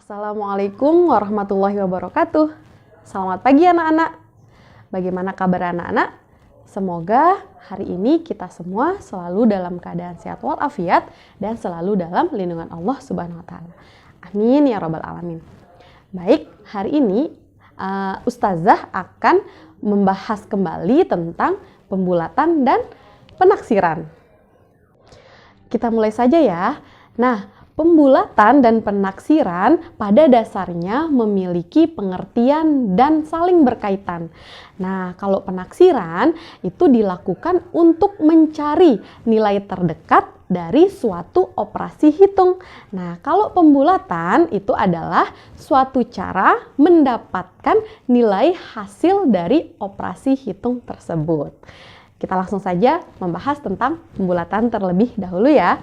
Assalamualaikum warahmatullahi wabarakatuh. Selamat pagi anak-anak. Bagaimana kabar anak-anak? Semoga hari ini kita semua selalu dalam keadaan sehat walafiat dan selalu dalam lindungan Allah Subhanahu wa taala. Amin ya rabbal alamin. Baik, hari ini Ustazah akan membahas kembali tentang pembulatan dan penaksiran. Kita mulai saja ya. Nah, pembulatan dan penaksiran pada dasarnya memiliki pengertian dan saling berkaitan. Nah, kalau penaksiran itu dilakukan untuk mencari nilai terdekat dari suatu operasi hitung. Nah, kalau pembulatan itu adalah suatu cara mendapatkan nilai hasil dari operasi hitung tersebut. Kita langsung saja membahas tentang pembulatan terlebih dahulu ya.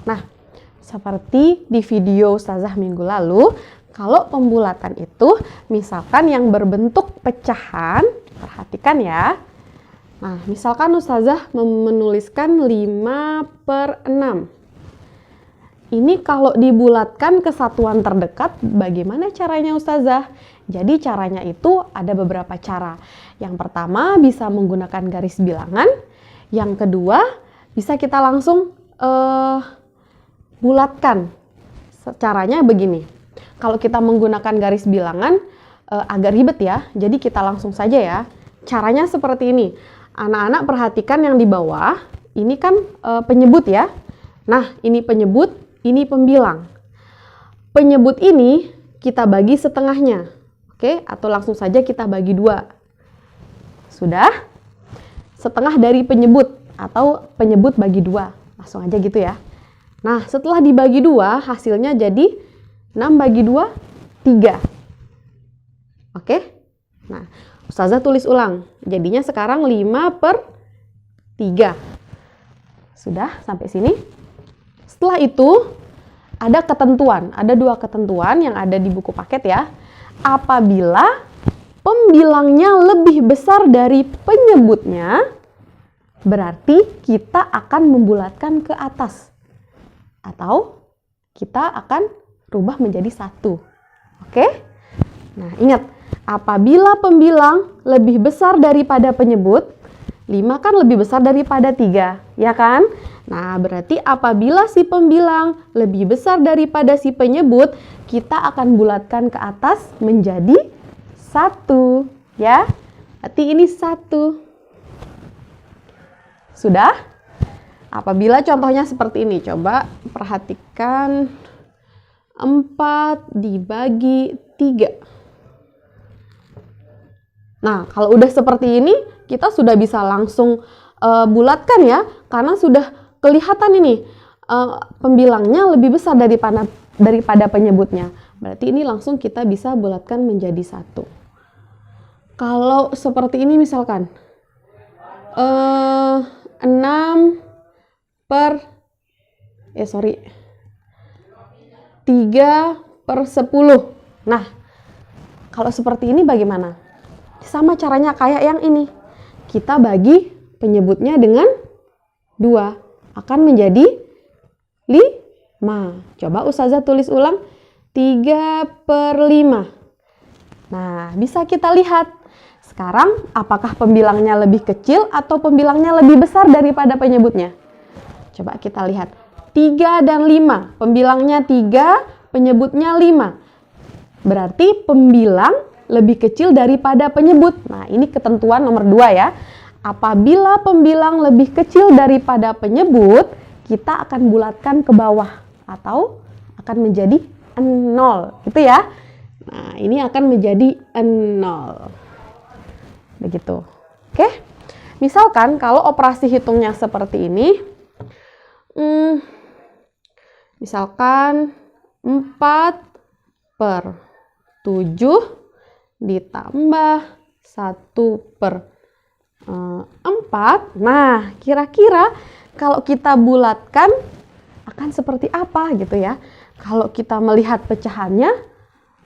Nah, seperti di video Ustazah minggu lalu, kalau pembulatan itu misalkan yang berbentuk pecahan, perhatikan ya. Nah, misalkan Ustazah menuliskan 5/6. Ini kalau dibulatkan ke satuan terdekat, bagaimana caranya Ustazah? Jadi caranya itu ada beberapa cara. Yang pertama bisa menggunakan garis bilangan. Yang kedua bisa kita langsung bulatkan. Caranya begini. Kalau kita menggunakan garis bilangan agak ribet ya. Jadi kita langsung saja ya. Caranya seperti ini. Anak-anak perhatikan yang di bawah. Ini kan penyebut ya. Nah, ini penyebut, ini pembilang. Penyebut ini kita bagi setengahnya. Oke, atau langsung saja kita bagi 2. Sudah? Setengah dari penyebut atau penyebut bagi 2. Langsung aja gitu ya. Nah, setelah dibagi 2, hasilnya jadi 6 bagi 2, 3. Oke? Nah, Ustazah tulis ulang. Jadinya sekarang 5/3. Sudah sampai sini? Setelah itu, ada ketentuan. Ada 2 ketentuan yang ada di buku paket ya. Apabila pembilangnya lebih besar dari penyebutnya, berarti kita akan membulatkan ke atas. Atau kita akan rubah menjadi 1. Oke? Nah, ingat, apabila pembilang lebih besar daripada penyebut, 5 kan lebih besar daripada 3, ya kan? Nah, berarti apabila si pembilang lebih besar daripada si penyebut, kita akan bulatkan ke atas menjadi 1, ya. Berarti ini 1. Sudah? Apabila contohnya seperti ini, coba perhatikan 4 dibagi 3. Nah, kalau udah seperti ini, kita sudah bisa langsung bulatkan ya, karena sudah kelihatan ini pembilangnya lebih besar daripada penyebutnya. Berarti ini langsung kita bisa bulatkan menjadi 1. Kalau seperti ini misalkan 3/10. Nah, kalau seperti ini bagaimana? Sama caranya kayak yang ini. Kita bagi penyebutnya dengan 2. Akan menjadi 5. Coba Ustazah tulis ulang. 3/5. Nah, bisa kita lihat. Sekarang, apakah pembilangnya lebih kecil atau pembilangnya lebih besar daripada penyebutnya? Coba kita lihat. 3 dan 5. Pembilangnya 3, penyebutnya 5. Berarti pembilang lebih kecil daripada penyebut. Nah, ini ketentuan nomor 2 ya. Apabila pembilang lebih kecil daripada penyebut, kita akan bulatkan ke bawah. Atau akan menjadi 0. Gitu ya. Nah, ini akan menjadi 0. Begitu. Oke. Misalkan kalau operasi hitungnya seperti ini. Misalkan 4/7 ditambah 1/4. Nah, kira-kira kalau kita bulatkan akan seperti apa gitu ya. Kalau kita melihat pecahannya,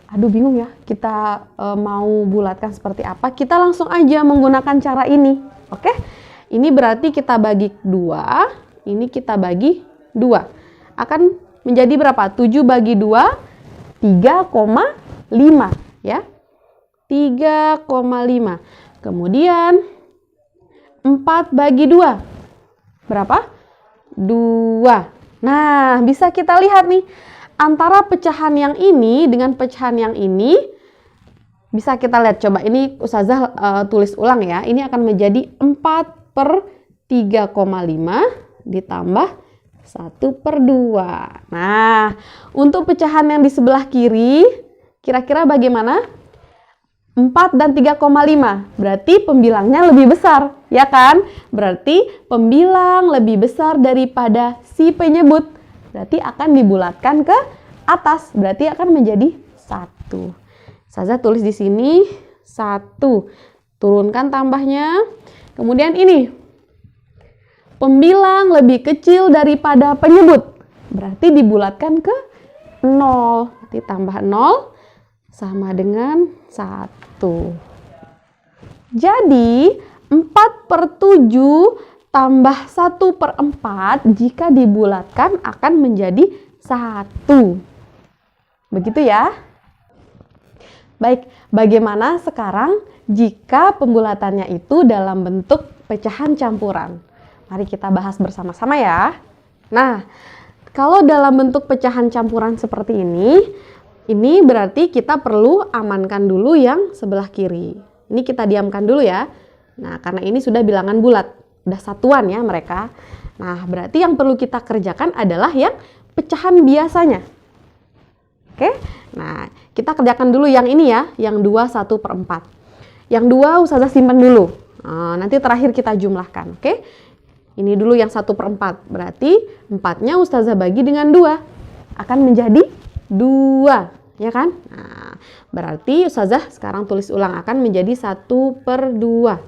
aduh bingung ya, kita mau bulatkan seperti apa. Kita langsung aja menggunakan cara ini. Oke? Ini berarti kita bagi 2, ini kita bagi 2. akan menjadi berapa? 7 bagi 2, 3,5 ya. 3,5. Kemudian 4 bagi 2. Berapa? 2. Nah, bisa kita lihat nih. Antara pecahan yang ini dengan pecahan yang ini. Bisa kita lihat. Coba ini Ustazah tulis ulang ya. Ini akan menjadi 4 per 3,5 ditambah 1 per 2. Nah, untuk pecahan yang di sebelah kiri, kira-kira bagaimana? 4 dan 3,5. Berarti pembilangnya lebih besar, ya kan? Berarti pembilang lebih besar daripada si penyebut. Berarti akan dibulatkan ke atas. Berarti akan menjadi 1. Ustazah tulis di sini 1. Turunkan tambahnya. Kemudian ini. Pembilang lebih kecil daripada penyebut. Berarti dibulatkan ke 0. Berarti tambah 0 sama dengan 1. Jadi 4 per 7 tambah 1 per 4 jika dibulatkan akan menjadi 1. Begitu ya. Baik, bagaimana sekarang jika pembulatannya itu dalam bentuk pecahan campuran? Mari kita bahas bersama-sama ya. Nah, kalau dalam bentuk pecahan campuran seperti ini berarti kita perlu amankan dulu yang sebelah kiri. Ini kita diamkan dulu ya. Nah, karena ini sudah bilangan bulat. Udah satuan ya mereka. Nah, berarti yang perlu kita kerjakan adalah yang pecahan biasanya. Oke? Nah, kita kerjakan dulu yang ini ya. Yang 2, 1 per 4. Yang 2 Ustazah simpan dulu. Nanti terakhir kita jumlahkan. Oke? Ini dulu yang 1 per 4. Berarti 4-nya Ustazah bagi dengan 2. Akan menjadi 2. Ya kan? Nah, berarti Ustazah sekarang tulis ulang akan menjadi 1 per 2.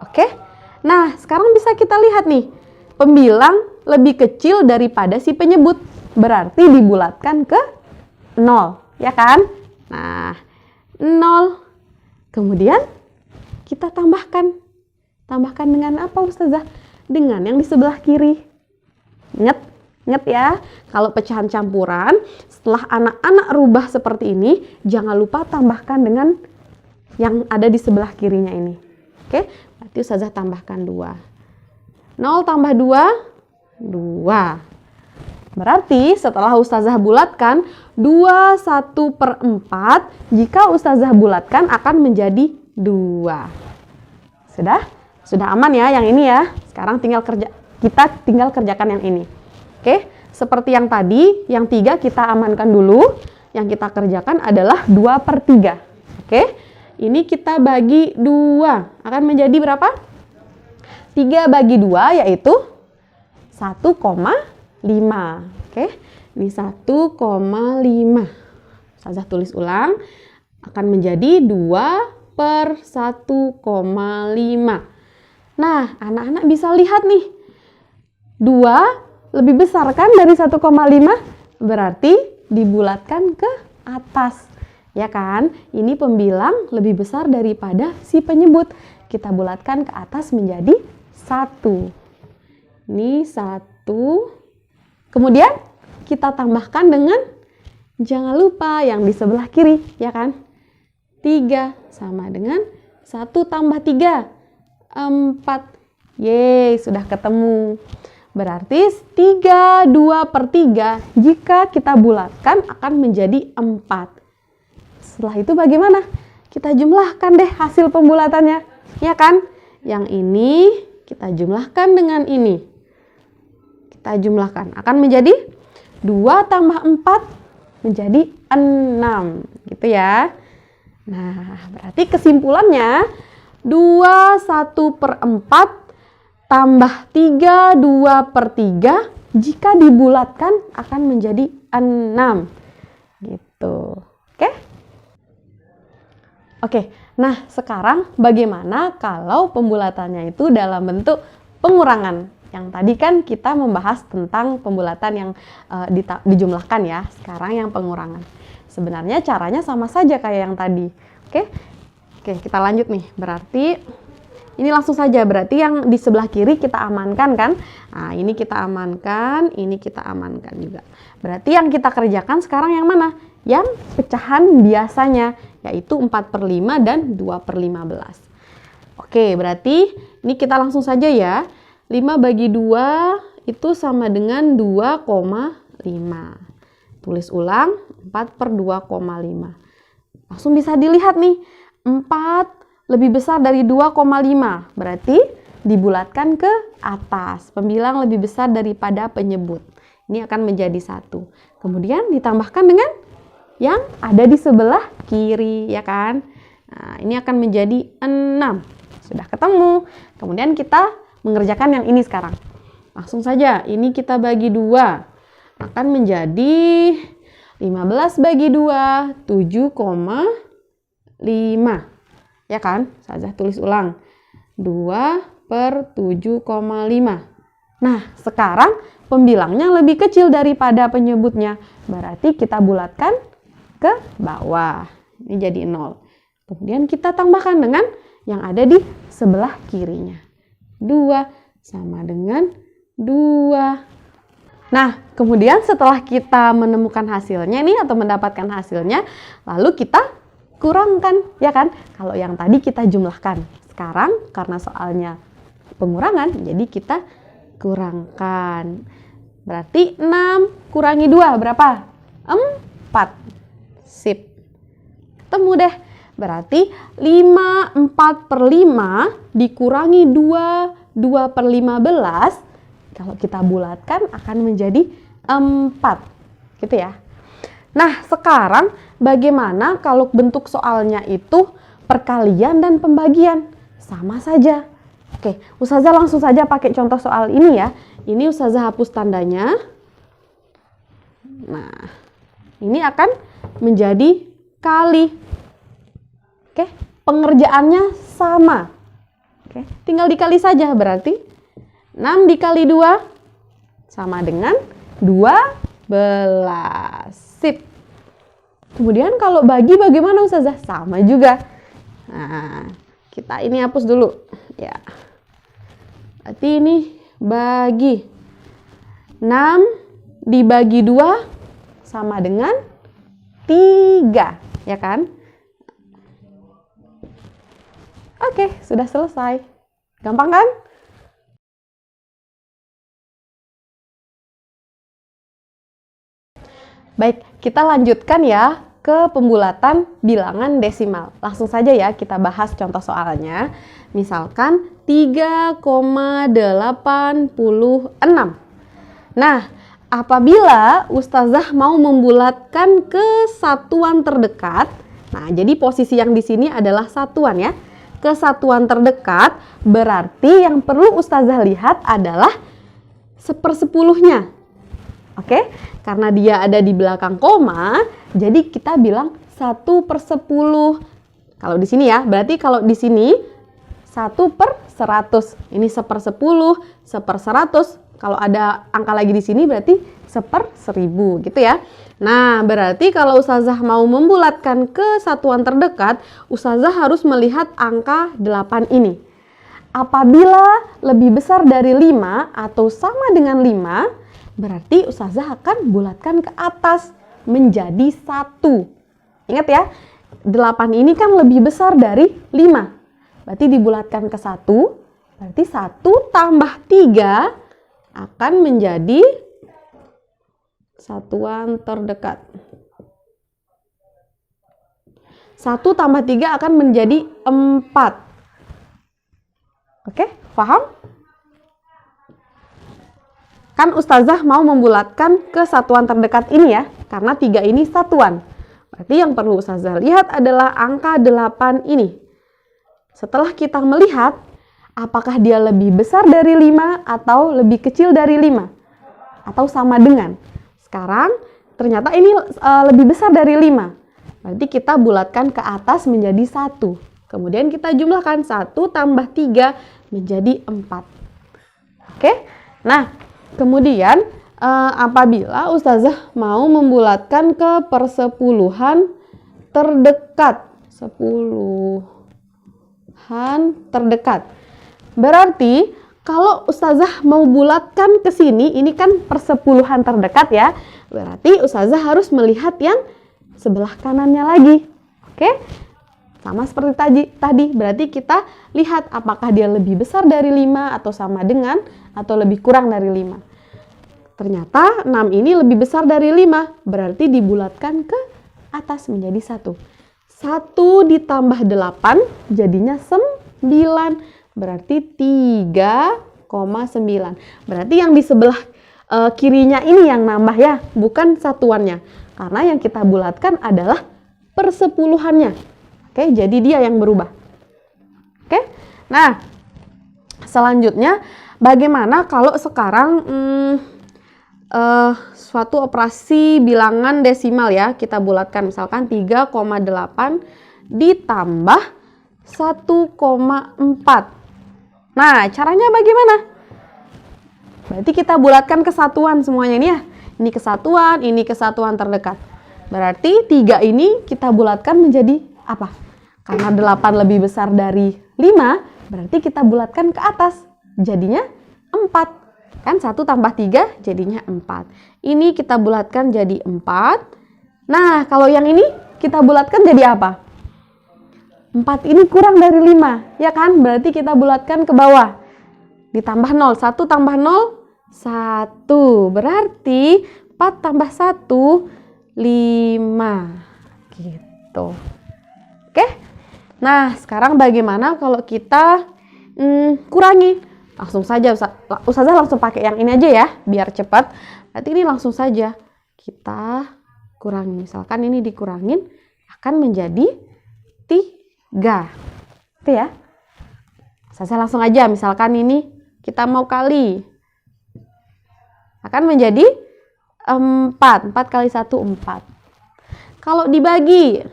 Oke? Nah, sekarang bisa kita lihat nih. Pembilang lebih kecil daripada si penyebut. Berarti dibulatkan ke 0. Ya kan? Nah, 0. Kemudian kita tambahkan. Tambahkan dengan apa Ustazah? Dengan yang di sebelah kiri. Ingat ya, kalau pecahan campuran, setelah anak-anak rubah seperti ini, jangan lupa tambahkan dengan yang ada di sebelah kirinya ini. Oke, berarti Ustazah tambahkan 2. 0 tambah 2, 2. Berarti setelah Ustazah bulatkan, 2, 1 per 4, jika Ustazah bulatkan akan menjadi 2. Sudah? Sudah aman ya yang ini ya. Sekarang kita tinggal kerjakan yang ini. Oke, seperti yang tadi, yang 3 kita amankan dulu. Yang kita kerjakan adalah 2 per 3. Oke, ini kita bagi 2. Akan menjadi berapa? 3 bagi 2 yaitu 1,5. Oke, ini 1,5. Ustazah tulis ulang. Akan menjadi 2 per 1,5. Nah, anak-anak bisa lihat nih. 2 lebih besar kan dari 1,5? Berarti dibulatkan ke atas. Ya kan? Ini pembilang lebih besar daripada si penyebut. Kita bulatkan ke atas menjadi 1. Ini 1. Kemudian kita tambahkan dengan, jangan lupa yang di sebelah kiri. Ya kan? 3 sama dengan 1 tambah 3. 4. Yeay, sudah ketemu. Berarti 3, 2 per 3 jika kita bulatkan akan menjadi 4. Setelah itu bagaimana? Kita jumlahkan deh hasil pembulatannya. Ya kan? Yang ini kita jumlahkan dengan ini. Kita jumlahkan. Akan menjadi 2 tambah 4 menjadi 6. Gitu ya. Nah, berarti kesimpulannya 2, 1 per 4 tambah 3, 2 per 3, jika dibulatkan akan menjadi 6. Gitu. Oke? Oke, nah sekarang bagaimana kalau pembulatannya itu dalam bentuk pengurangan? Yang tadi kan kita membahas tentang pembulatan yang dijumlahkan ya. Sekarang yang pengurangan. Sebenarnya caranya sama saja kayak yang tadi. Oke, kita lanjut nih. Berarti Ini langsung saja, berarti yang di sebelah kiri kita amankan kan? Nah, ini kita amankan, ini kita amankan juga. Berarti yang kita kerjakan sekarang yang mana? Yang pecahan biasanya, yaitu 4/5 dan 2/15. Oke, berarti ini kita langsung saja ya. 5 bagi 2 itu sama dengan 2,5. Tulis ulang, 4/2,5. Langsung bisa dilihat nih, 4 lebih besar dari 2,5. Berarti dibulatkan ke atas. Pembilang lebih besar daripada penyebut. Ini akan menjadi 1. Kemudian ditambahkan dengan yang ada di sebelah kiri, ya kan? Nah, ini akan menjadi 6. Sudah ketemu. Kemudian kita mengerjakan yang ini sekarang. Langsung saja, ini kita bagi 2. Akan menjadi 15 bagi 2, 7,5. Ya kan? Ustazah tulis ulang. 2/7,5. Nah, sekarang pembilangnya lebih kecil daripada penyebutnya. Berarti kita bulatkan ke bawah. Ini jadi 0. Kemudian kita tambahkan dengan yang ada di sebelah kirinya. 2 sama dengan 2. Nah, kemudian setelah kita menemukan hasilnya nih atau mendapatkan hasilnya, lalu kita kurangkan, ya kan? Kalau yang tadi kita jumlahkan. Sekarang karena soalnya pengurangan, jadi kita kurangkan. Berarti 6 kurangi 2 berapa? 4. Sip. Ketemu deh. Berarti 4/5 dikurangi 2/15. Kalau kita bulatkan akan menjadi 4. Gitu ya. Nah, sekarang bagaimana kalau bentuk soalnya itu perkalian dan pembagian? Sama saja. Oke, Ustazah langsung saja pakai contoh soal ini ya. Ini Ustazah hapus tandanya. Nah, ini akan menjadi kali. Oke, pengerjaannya sama. Oke, tinggal dikali saja, berarti 6 dikali 2 sama dengan 12. Sip. Kemudian kalau bagi bagaimana Ustazah? Sama juga. Nah, kita ini hapus dulu. Ya. Berarti ini bagi. 6 dibagi 2 sama dengan 3. Ya kan? Oke, sudah selesai. Gampang kan? Baik, kita lanjutkan ya ke pembulatan bilangan desimal. Langsung saja ya kita bahas contoh soalnya. Misalkan 3,86. Nah, apabila Ustazah mau membulatkan ke satuan terdekat, nah jadi posisi yang di sini adalah satuan ya. Ke satuan terdekat berarti yang perlu Ustazah lihat adalah 1/10-nya. Oke, karena dia ada di belakang koma, jadi kita bilang 1/10. Kalau di sini ya, berarti kalau di sini 1/100. Ini 1/10, 1/100. Kalau ada angka lagi di sini berarti 1/1000 gitu ya. Nah, berarti kalau Ustazah mau membulatkan ke satuan terdekat, Ustazah harus melihat angka 8 ini. Apabila lebih besar dari 5 atau sama dengan 5, berarti Ustazah akan bulatkan ke atas menjadi 1. Ingat ya, 8 ini kan lebih besar dari 5. Berarti dibulatkan ke 1, berarti 1 tambah 3 akan menjadi satuan terdekat. 1 tambah 3 akan menjadi 4. Oke, paham? Kan Ustazah mau membulatkan ke satuan terdekat ini ya, karena 3 ini satuan. Berarti yang perlu Ustazah lihat adalah angka 8 ini. Setelah kita melihat, apakah dia lebih besar dari 5 atau lebih kecil dari 5? Atau sama dengan? Sekarang ternyata ini lebih besar dari 5. Berarti kita bulatkan ke atas menjadi 1. Kemudian kita jumlahkan 1 tambah 3 menjadi 4. Oke? Nah, kemudian apabila Ustazah mau membulatkan ke persepuluhan terdekat. 10-an terdekat. Berarti kalau Ustazah mau bulatkan ke sini, ini kan persepuluhan terdekat ya. Berarti Ustazah harus melihat yang sebelah kanannya lagi. Oke? Sama seperti tadi. Berarti kita lihat apakah dia lebih besar dari 5 atau sama dengan atau lebih kurang dari 5. Ternyata 6 ini lebih besar dari 5. Berarti dibulatkan ke atas menjadi 1. 1 ditambah 8 jadinya 9. Berarti 3,9. Berarti yang di sebelah kirinya ini yang nambah ya, bukan satuannya. Karena yang kita bulatkan adalah persepuluhannya. Oke, jadi dia yang berubah. Oke, nah selanjutnya bagaimana kalau sekarang suatu operasi bilangan desimal ya, kita bulatkan misalkan 3,8 ditambah 1,4. Nah, caranya bagaimana? Berarti kita bulatkan kesatuan semuanya ini ya. Ini kesatuan terdekat. Berarti 3 ini kita bulatkan menjadi apa? Karena 8 lebih besar dari 5, berarti kita bulatkan ke atas. Jadinya 4. Kan 1 tambah 3 jadinya 4. Ini kita bulatkan jadi 4. Nah, kalau yang ini kita bulatkan jadi apa? 4 ini kurang dari 5, ya kan? Berarti kita bulatkan ke bawah. Ditambah 0, 1 tambah 0, 1. Berarti 4 tambah 1, 5. Gitu. Oke? Nah, sekarang bagaimana kalau kita kurangi? Langsung saja, Ustazah langsung pakai yang ini aja ya, biar cepat. Berarti ini langsung saja kita kurangi. Misalkan ini dikurangin, akan menjadi 3. Itu ya. Saya langsung aja, misalkan ini kita mau kali. Akan menjadi 4. 4 kali 1, 4. Kalau dibagi,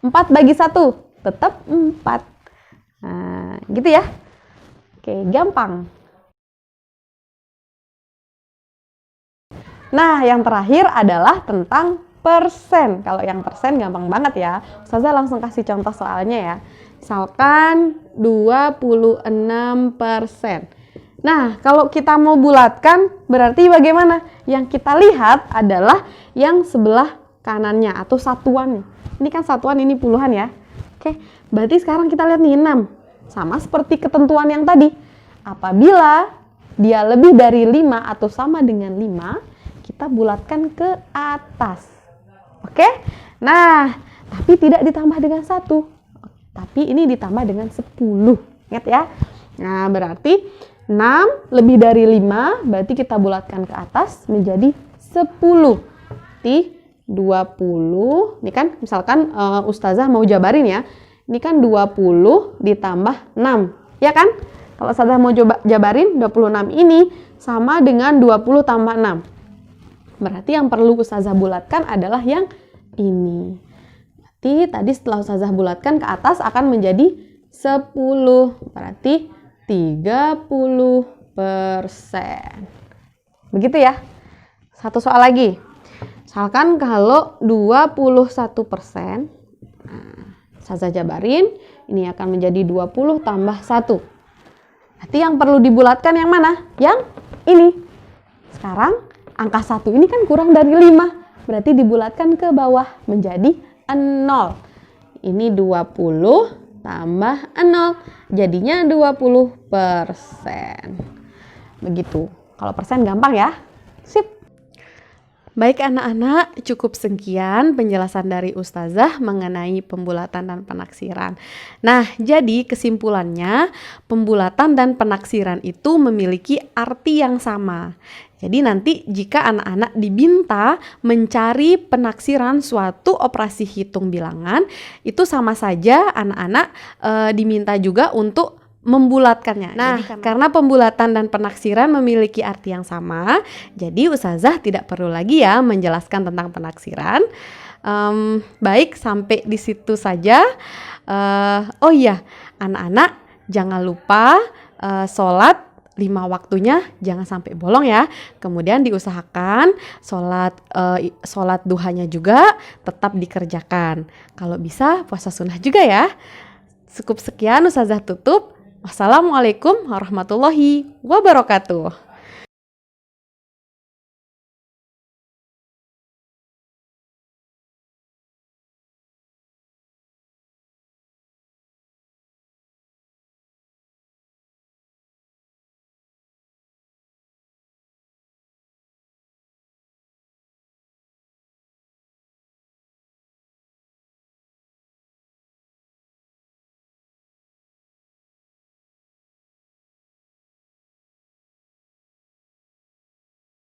4 bagi 1, tetap 4. Nah, gitu ya. Oke, gampang. Nah, yang terakhir adalah tentang persen. Kalau yang persen gampang banget ya. Ustazah langsung kasih contoh soalnya ya. Misalkan 26%. Nah, kalau kita mau bulatkan berarti bagaimana? Yang kita lihat adalah yang sebelah kanannya atau satuannya. Ini kan satuan, ini puluhan ya. Oke, berarti sekarang kita lihat nih 6. Sama seperti ketentuan yang tadi. Apabila dia lebih dari 5 atau sama dengan 5, kita bulatkan ke atas. Oke? Nah, tapi tidak ditambah dengan 1. Tapi ini ditambah dengan 10. Ingat ya? Nah, berarti 6 lebih dari 5, berarti kita bulatkan ke atas menjadi 10. 20. Ini kan misalkan Ustazah mau jabarin ya. Ini kan 20 ditambah 6. Ya kan? Kalau Ustazah mau coba jabarin, 26 ini sama dengan 20 tambah 6. Berarti yang perlu Ustazah bulatkan adalah yang ini. Berarti tadi setelah Ustazah bulatkan ke atas akan menjadi 10. Berarti 30%. Begitu ya. Satu soal lagi. Misalkan kalau 21%, Ustazah jabarin, ini akan menjadi 20 tambah 1. Berarti yang perlu dibulatkan yang mana? Yang ini. Sekarang angka 1 ini kan kurang dari 5. Berarti dibulatkan ke bawah menjadi 0. Ini 20 tambah 0. Jadinya 20%. Begitu. Kalau persen gampang ya. Sip. Baik anak-anak, cukup sekian penjelasan dari Ustazah mengenai pembulatan dan penaksiran. Nah, jadi kesimpulannya pembulatan dan penaksiran itu memiliki arti yang sama. Jadi nanti jika anak-anak diminta mencari penaksiran suatu operasi hitung bilangan, itu sama saja anak-anak diminta juga untuk membulatkannya. Nah, jadi karena pembulatan dan penaksiran memiliki arti yang sama, jadi Ustazah tidak perlu lagi ya menjelaskan tentang penaksiran. Baik, sampai di situ saja. Oh iya, anak-anak jangan lupa sholat 5 waktunya jangan sampai bolong ya. Kemudian diusahakan sholat duhanya juga tetap dikerjakan. Kalau bisa puasa sunnah juga ya. Cukup sekian Ustazah tutup. Wassalamualaikum warahmatullahi wabarakatuh.